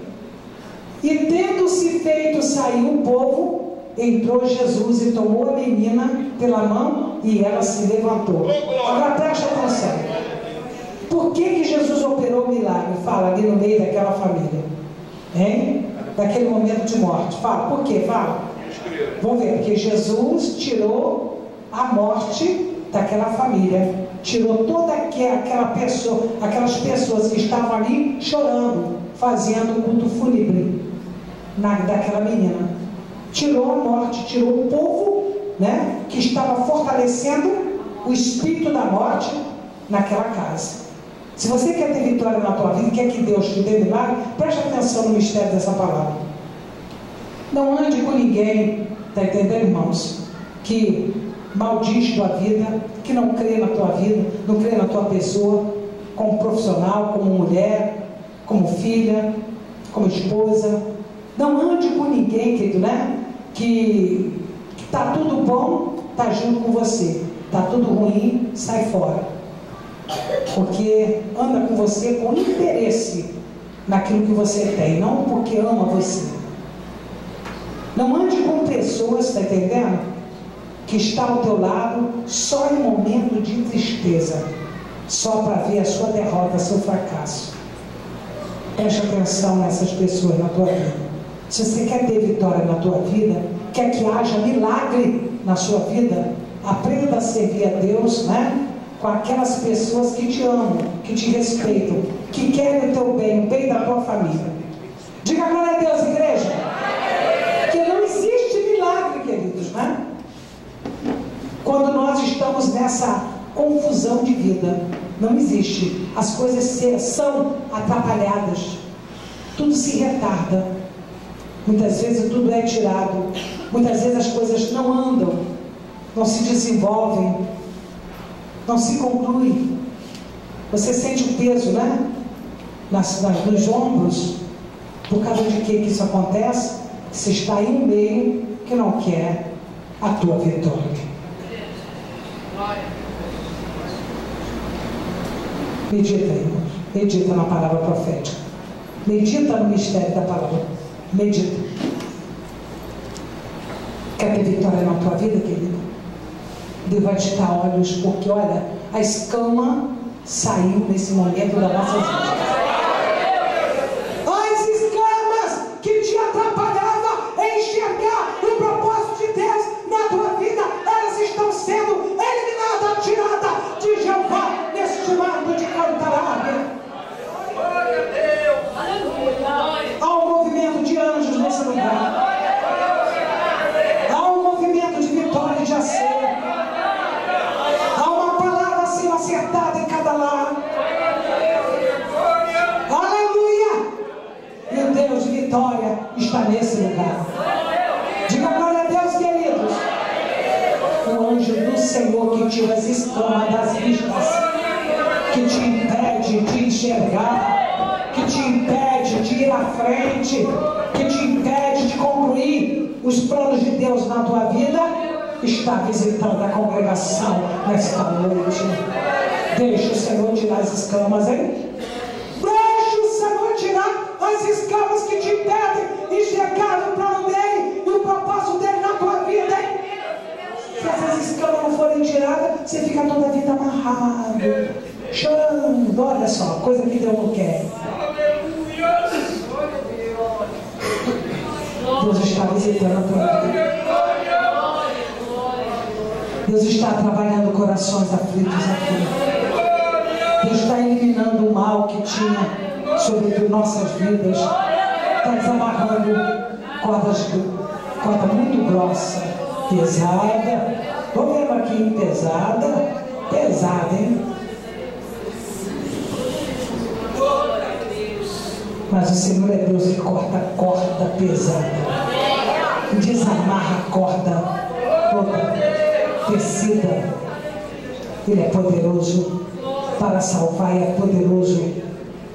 E tendo-se feito sair o povo, entrou Jesus e tomou a menina pela mão e ela se levantou. Agora preste atenção. Por que Jesus operou o milagre? Fala ali no meio daquela família. Hein? Daquele momento de morte. Fala, por quê? Fala. Vamos ver, porque Jesus tirou a morte daquela família. Tirou toda aquela pessoa, aquelas pessoas que estavam ali chorando, fazendo o culto fúnebre daquela menina. Tirou a morte, tirou o povo, né, que estava fortalecendo o espírito da morte naquela casa. Se você quer ter vitória na tua vida, quer que Deus te dê milagre, preste atenção no mistério dessa palavra. Não ande com ninguém, está entendendo, irmãos, que maldiz tua vida, que não crê na tua vida, não crê na tua pessoa, como profissional, como mulher, como filha, como esposa. Não ande com ninguém, querido, né? Que está tudo bom, está junto com você. Está tudo ruim, sai fora. Porque anda com você com interesse naquilo que você tem, não porque ama você. Não ande com pessoas, está entendendo? Que está ao teu lado só em momento de tristeza, só para ver a sua derrota, seu fracasso. Preste atenção nessas pessoas na tua vida. Se você quer ter vitória na tua vida, quer que haja milagre na sua vida, aprenda a servir a Deus, né? Com aquelas pessoas que te amam, que te respeitam, que querem o teu bem, o bem da tua família. Diga glória a Deus, igreja. Que não existe milagre, queridos, né? Quando nós estamos nessa confusão de vida, não existe. As coisas são atrapalhadas, tudo se retarda, muitas vezes tudo é tirado, muitas vezes as coisas não andam, não se desenvolvem, não se concluem. Você sente o peso, né? Nos ombros. Por causa de que isso acontece? Você está em um meio que não quer a tua vitória. Medita, irmãos. Medita na palavra profética. Medita no mistério da palavra. Medita. Quer ter vitória na tua vida, querido? Deus vai te dar olhos, porque olha, a escama saiu nesse momento da nossa vida. As escamas que te atrapalhavam em enxergar o propósito de Deus na tua vida, elas estão sendo eliminadas, tiradas de Jeová neste mato de Cantará. Há um movimento de anjos nesse lugar. Há um movimento de vitória e de acerto. Há uma palavra assim acertada em cada lar. Aleluia! E o Deus de vitória está nesse lugar. Diga glória a Deus, queridos. O anjo do Senhor que tira as escamas das vistas, que te impede de enxergar, que te impede de ir à frente, que te impede de concluir os planos de Deus na tua vida, está visitando a congregação nesta noite. Deixa o Senhor tirar as escamas, hein? Deixa o Senhor tirar as escamas que te impedem de enxergar o plano dele e o propósito dele na tua vida, hein? Se essas escamas não forem tiradas, você fica toda a vida amarrado, chorando. Olha só, coisa que Deus não quer. Deus está visitando a tua vida. Deus está trabalhando corações aflitos aqui. Deus está eliminando o mal que tinha sobre nossas vidas. Está desamarrando corda muito grossa, pesada. Estou vendo aqui, pesada, hein? Mas o Senhor é Deus que corta a corda pesada, desamarra a corda toda tecida. Ele é poderoso para salvar e é poderoso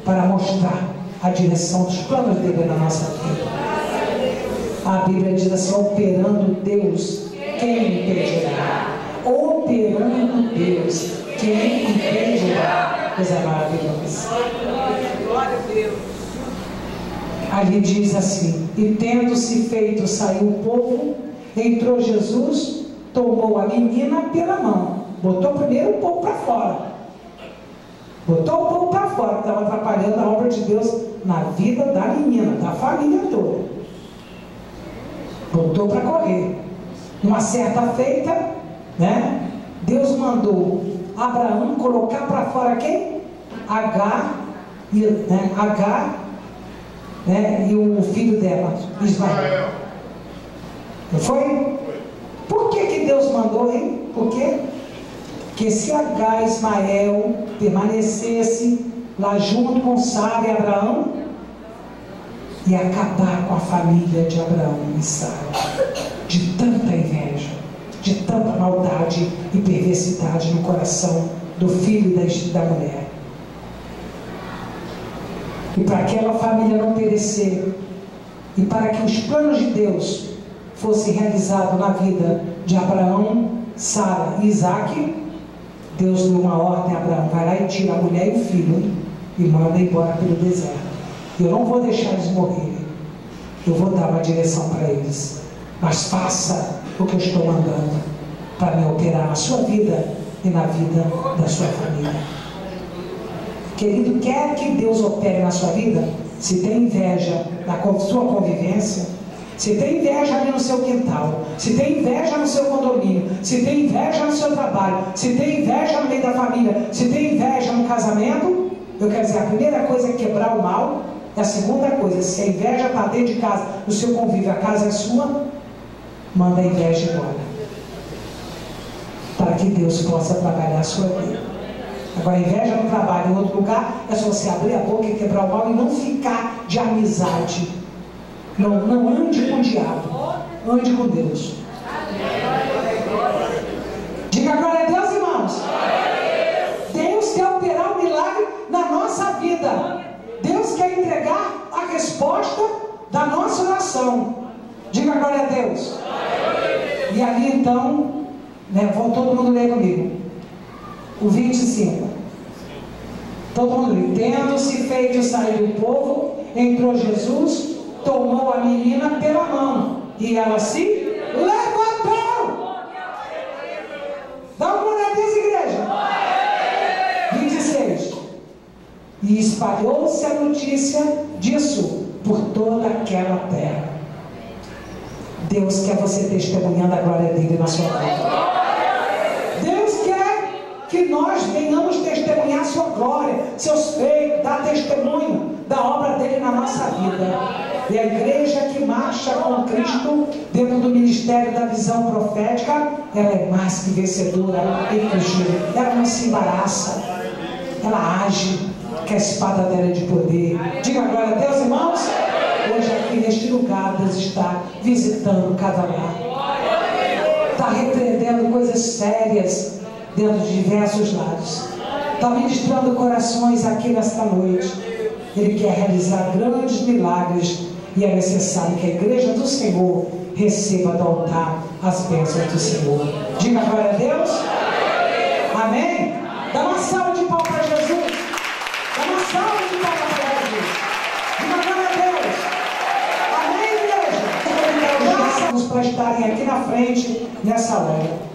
para mostrar a direção dos planos dele na nossa vida. A Bíblia diz assim: operando Deus, quem impedirá? Operando Deus, quem impedirá? Coisa maravilhosa. Glória a Deus. Ali diz assim: e tendo-se feito sair o povo, entrou Jesus, tomou a menina pela mão. Botou primeiro o povo para fora. Botou o povo para fora, que estava atrapalhando a obra de Deus na vida da menina, da família toda. Botou para correr. Uma certa feita, né? Deus mandou Abraão colocar para fora quem? Agar, né, e o filho dela, Ismael. Não foi? Por que Deus mandou, hein? Por quê? Porque se Agar e Ismael permanecesse lá junto com Sara e Abraão, ia acabar com a família de Abraão e Sara, de tanta inveja, de tanta maldade e perversidade no coração do filho da mulher. E para aquela família não perecer, e para que os planos de Deus fossem realizados na vida de Abraão, Sara e Isaac, Deus deu uma ordem a Abraão: vai lá e tira a mulher e o filho e manda embora pelo deserto. Eu não vou deixar eles morrerem, eu vou dar uma direção para eles, mas faça o que eu estou mandando para me operar na sua vida e na vida da sua família. Querido, quer que Deus opere na sua vida? Se tem inveja na sua convivência, se tem inveja ali no seu quintal, se tem inveja no seu condomínio, se tem inveja no seu trabalho, se tem inveja no meio da família, se tem inveja no casamento, eu quero dizer, a primeira coisa é quebrar o mal. E a segunda coisa, se a inveja está dentro de casa, no seu convívio, a casa é sua, manda a inveja embora, para que Deus possa trabalhar a sua vida. Agora, a inveja no trabalho, em outro lugar, é só você abrir a boca e quebrar o mal e não ficar de amizade. Não ande com o diabo, ande com Deus. Diga glória a Deus, irmãos. Deus quer operar um milagre na nossa vida. Deus quer entregar a resposta da nossa oração. Diga glória a Deus. E ali então, né, vão todo mundo ler comigo o 25. Todo mundo lê. Tendo-se feito sair o povo, entrou Jesus, tomou a menina pela mão e ela se levantou. Dá uma glória a Deus, igreja. 26. E espalhou-se a notícia disso por toda aquela terra. Deus quer você testemunhando a glória dele na sua vida. Deus quer que nós venhamos testemunhar sua glória, seus feitos, dar testemunho da obra dele na nossa vida. E a igreja que marcha com Cristo dentro do ministério da visão profética, ela é mais que vencedora em Cristo. Ela não se embaraça, ela age, que a espada dela é de poder. Diga glória a Deus, irmãos. Hoje aqui neste lugar Deus está visitando cada lar, está repreendendo coisas sérias dentro de diversos lares, está ministrando corações aqui nesta noite. Ele quer realizar grandes milagres e é necessário que a igreja do Senhor receba do altar as bênçãos do Senhor. Diga glória a Deus. Amém? Dá uma salva de palmas para Jesus. Dá uma salva de palmas para Jesus. Diga glória a Deus. Amém, igreja? Vamos para estarem aqui na frente nessa hora.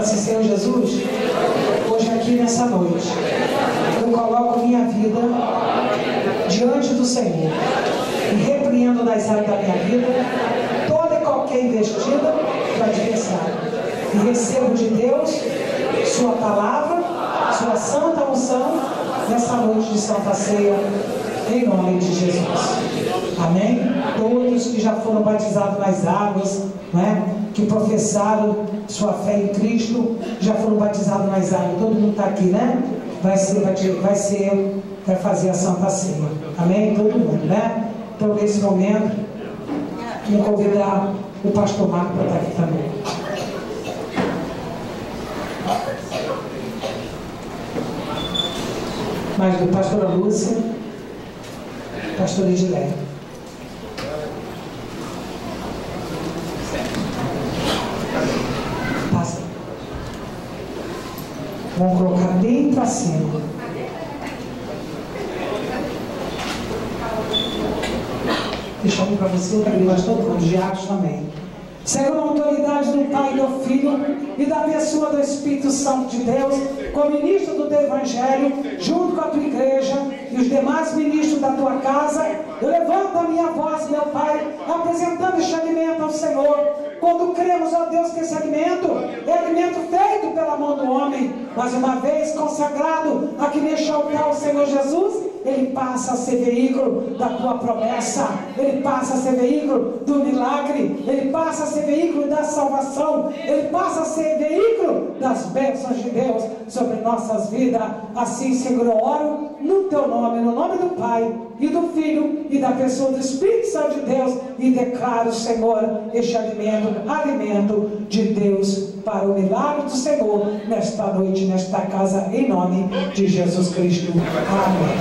assim: Senhor Jesus, hoje aqui nessa noite, eu coloco minha vida diante do Senhor e repreendo das áreas da minha vida toda e qualquer investida do adversário. E recebo de Deus Sua palavra, Sua santa unção nessa noite de Santa Ceia, em nome de Jesus. Amém? Todos que já foram batizados nas águas, né? Que professaram sua fé em Cristo, já foram batizados nas águas. Todo mundo está aqui, né? Vai fazer a Santa Ceia. Amém? Todo mundo, né? Então, nesse momento, vou convidar o pastor Marco para estar aqui também. Mais do pastora Lúcia, pastor Edilé. Passa. Vamos colocar bem para cima. Deixa eu ir para você, mas todo mundo, diáconos também. Segundo a autoridade do Pai e do Filho e da pessoa do Espírito Santo de Deus, como ministro do teu Evangelho, junto com a tua igreja e os demais ministros da tua casa, eu levanto a minha voz, meu Pai, apresentando este alimento ao Senhor. Quando cremos, ó Deus, que esse alimento é alimento feito pela mão do homem, mas uma vez consagrado aqui neste altar ao Senhor Jesus, ele passa a ser veículo da tua promessa, ele passa a ser veículo do milagre, ele passa a ser veículo da salvação, ele passa a ser veículo das bênçãos de Deus sobre nossas vidas. Assim, Senhor, eu oro no teu nome, no nome do Pai e do Filho e da pessoa do Espírito Santo de Deus, e declaro, Senhor, este alimento de Deus para o milagre do Senhor nesta noite, nesta casa, em nome de Jesus Cristo. Amém.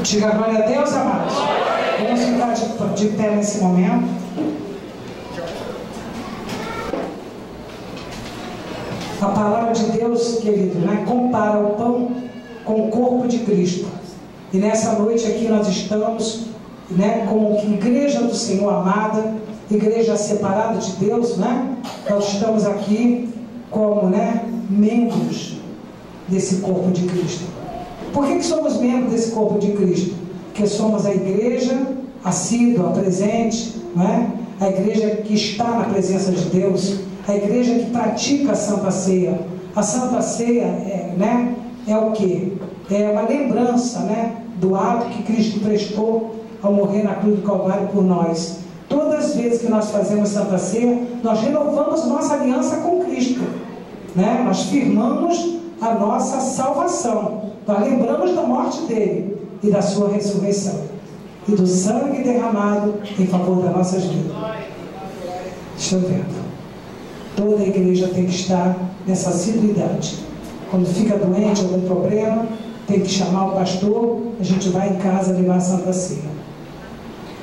Diga glória a Deus, amados. Vamos ficar de pé nesse momento. A palavra de Deus, querido, né, compara o pão com o corpo de Cristo. E nessa noite aqui nós estamos, né, como igreja do Senhor amada, igreja separada de Deus, né? Nós estamos aqui como, né, membros desse corpo de Cristo. Por que somos membros desse corpo de Cristo? Porque somos a igreja assídua, presente, né? A igreja que está na presença de Deus, a igreja que pratica a Santa Ceia. A Santa Ceia é o quê? É uma lembrança, né, do ato que Cristo prestou ao morrer na cruz do Calvário por nós. Todas as vezes que nós fazemos Santa Ceia, nós renovamos nossa aliança com Cristo, né? Nós firmamos a nossa salvação. Nós lembramos da morte dele e da sua ressurreição e do sangue derramado em favor das nossas vidas. Estou vendo. Toda a igreja tem que estar nessa assiduidade. Quando fica doente, algum problema, tem que chamar o pastor, a gente vai em casa levar a Santa Ceia.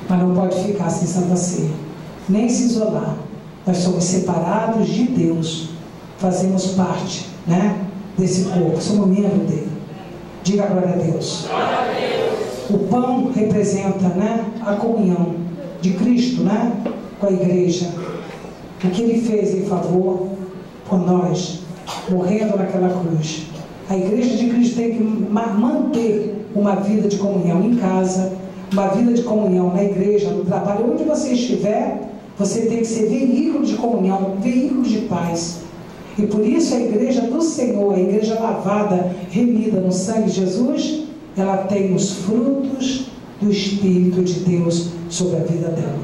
Mas não pode ficar sem Santa Ceia, nem se isolar. Nós somos separados de Deus, fazemos parte, né, desse corpo, somos membros dele. Diga glória a Deus. Glória a Deus. O pão representa, né, a comunhão de Cristo, né, com a igreja. O que ele fez em favor por nós, morrendo naquela cruz. A igreja de Cristo tem que manter uma vida de comunhão em casa, uma vida de comunhão na igreja, no trabalho, onde você estiver. Você tem que ser veículo de comunhão, veículo de paz. E por isso a igreja do Senhor, a igreja lavada, remida no sangue de Jesus, ela tem os frutos do Espírito de Deus sobre a vida dela.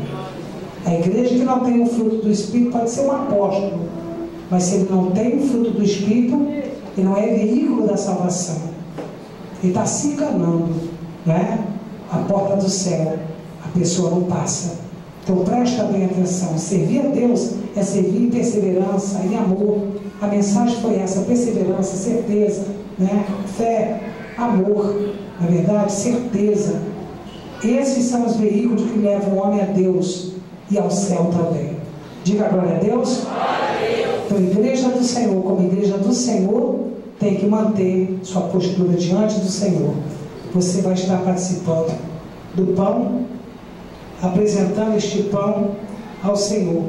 A igreja que não tem o fruto do Espírito pode ser um apóstolo, mas se ele não tem o fruto do Espírito, ele não é veículo da salvação. Ele está se enganando, né? A porta do céu, a pessoa não passa. Então presta bem atenção. Servir a Deus é servir em perseverança, em amor. A mensagem foi essa: perseverança, certeza, né? Fé, amor, na verdade, certeza. Esses são os veículos que levam o homem a Deus e ao céu também. Diga glória a Deus. Então a igreja do Senhor, como igreja do Senhor, tem que manter sua postura diante do Senhor. Você vai estar participando do pão, apresentando este pão ao Senhor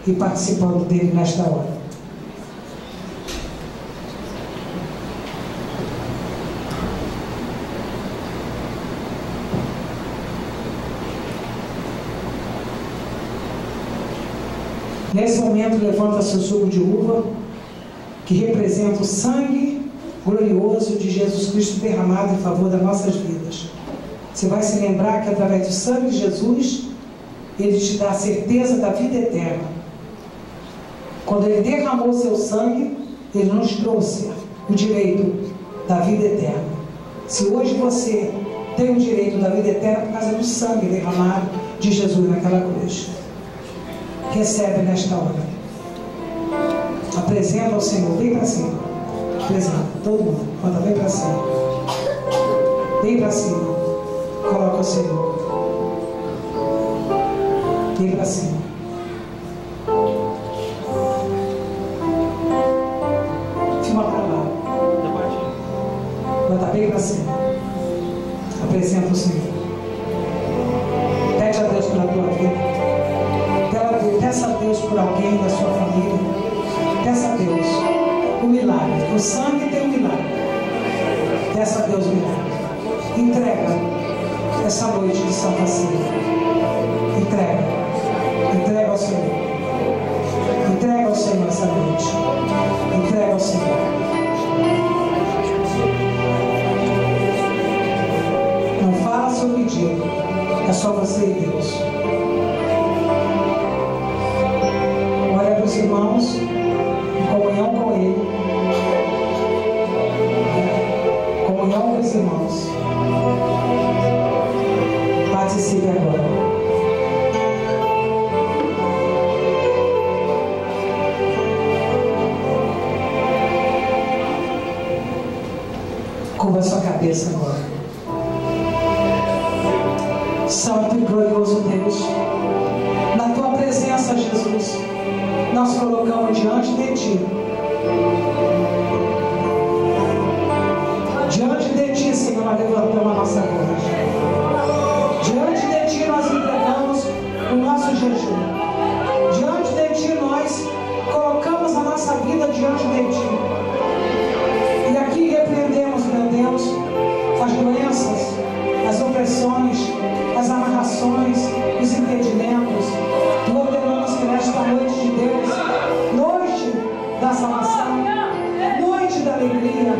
e participando dele nesta hora. Nesse momento, levanta seu suco de uva, que representa o sangue glorioso de Jesus Cristo derramado em favor das nossas vidas. Você vai se lembrar que através do sangue de Jesus, Ele te dá a certeza da vida eterna. Quando Ele derramou seu sangue, Ele nos trouxe o direito da vida eterna. Se hoje você tem o direito da vida eterna por causa do sangue derramado de Jesus naquela cruz, recebe nesta hora. Apresenta ao Senhor, vem para cima. Apresenta, todo mundo, manda, vem para cima. Vem para cima. Coloca o Senhor. Vem para cima. Filma para lá. Manda bem para cima. Apresenta o Senhor. Pede a Deus pela tua vida. Peça a Deus por alguém da sua família. Peça a Deus o milagre. O sangue tem um milagre. Peça a Deus o milagre. Entrega essa noite de Santa Ceia. Entrega ao Senhor. Entrega ao Senhor essa noite. Entrega ao Senhor. Não fala seu pedido. É só você e Deus. Olha para os irmãos, em comunhão com Ele. Comunhão com os irmãos. Participe agora. Curva a sua cabeça agora. Santo e glorioso Deus, na tua presença, Jesus, nós colocamos diante de Ti. Diante de Ti, Senhor, nós levantamos a nossa voz. Diante de Ti, nós entregamos o nosso jejum. Diante de Ti, nós colocamos a nossa vida diante de Ti. E aqui repreendemos, meu Deus, as doenças, as opressões, as amarrações, os impedimentos. E ordenamos que nesta noite de Deus, noite da salvação, noite da alegria,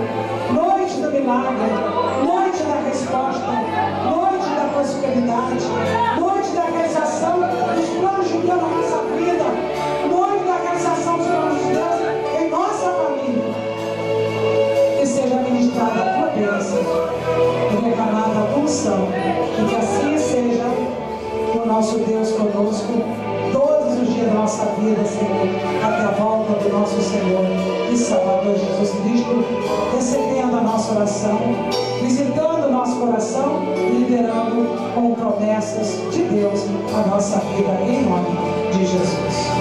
noite do milagre, noite da resposta, noite da prosperidade, noite da realização dos planos de Deus na nossa vida, noite da realização dos planos de Deus em nossa família. Que seja ministrada a tua bênção e derramada a tua unção, e que assim seja o nosso Deus conosco todos os dias da nossa vida, Senhor, até a volta do nosso Senhor e Salvador Jesus Cristo, recebendo a nossa oração, visitando o nosso coração e liberando com promessas de Deus a nossa vida, em nome de Jesus.